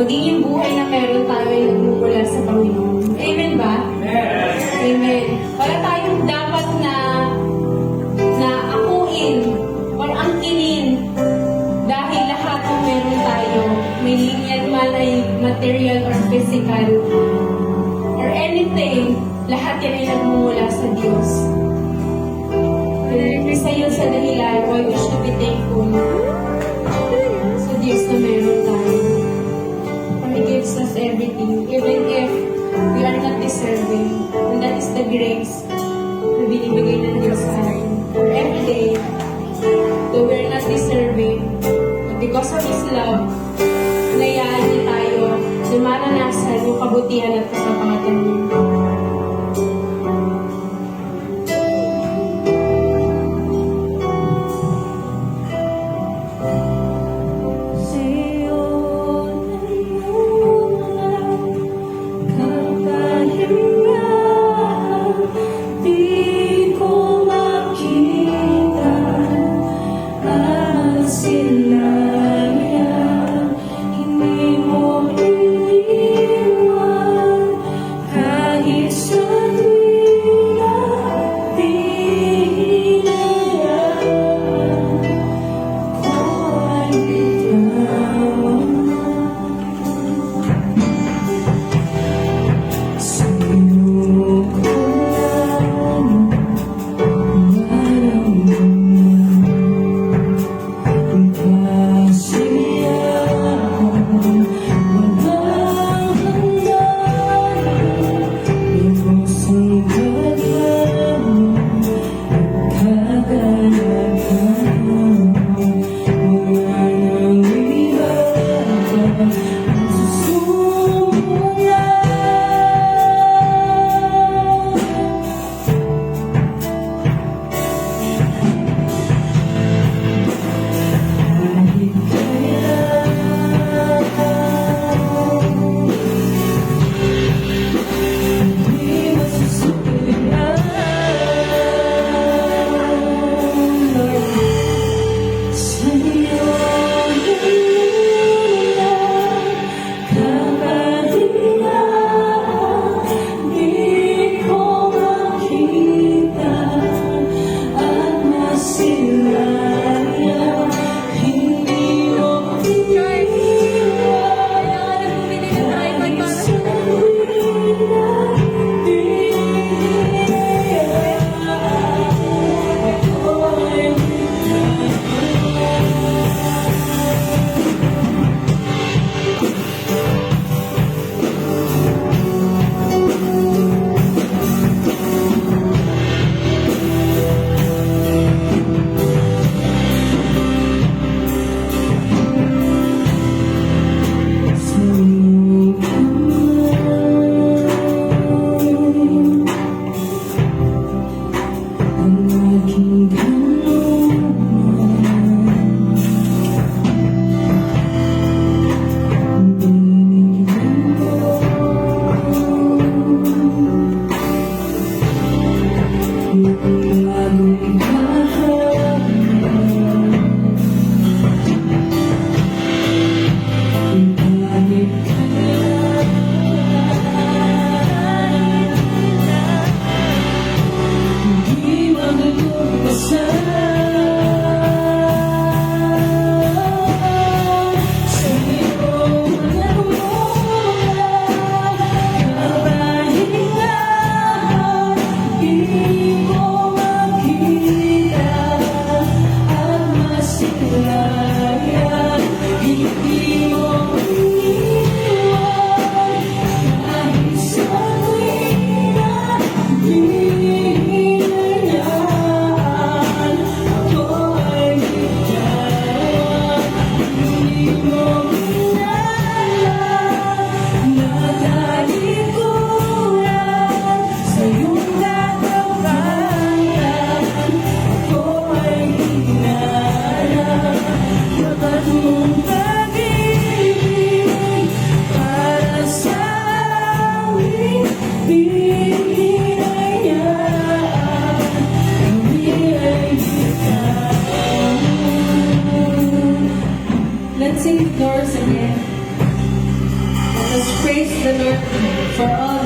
magiging buhay na meron tayo ay nagmumula sa Panginoon. Amen ba? Amen. Wala tayong dapat na akuin or angkinin dahil lahat ng meron tayo, may linya man ay material or physical or anything, lahat yan ay nagmumula sa Diyos. Isa yun sa dahilan why we should be thankful sa Diyos na meron tayo. For He gives us everything, even if we are not deserving. And that is the grace na binibigay ng Diyos sa atin. For every day, though we are not deserving, but because of His love, nayaan niya tayo na maranasan yung kabutihan at kapangatan niya.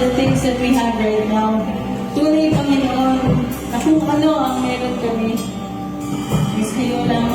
the things that we have right now. Tunay, Panginoon, na kung ano ang meron kami, is kayo lang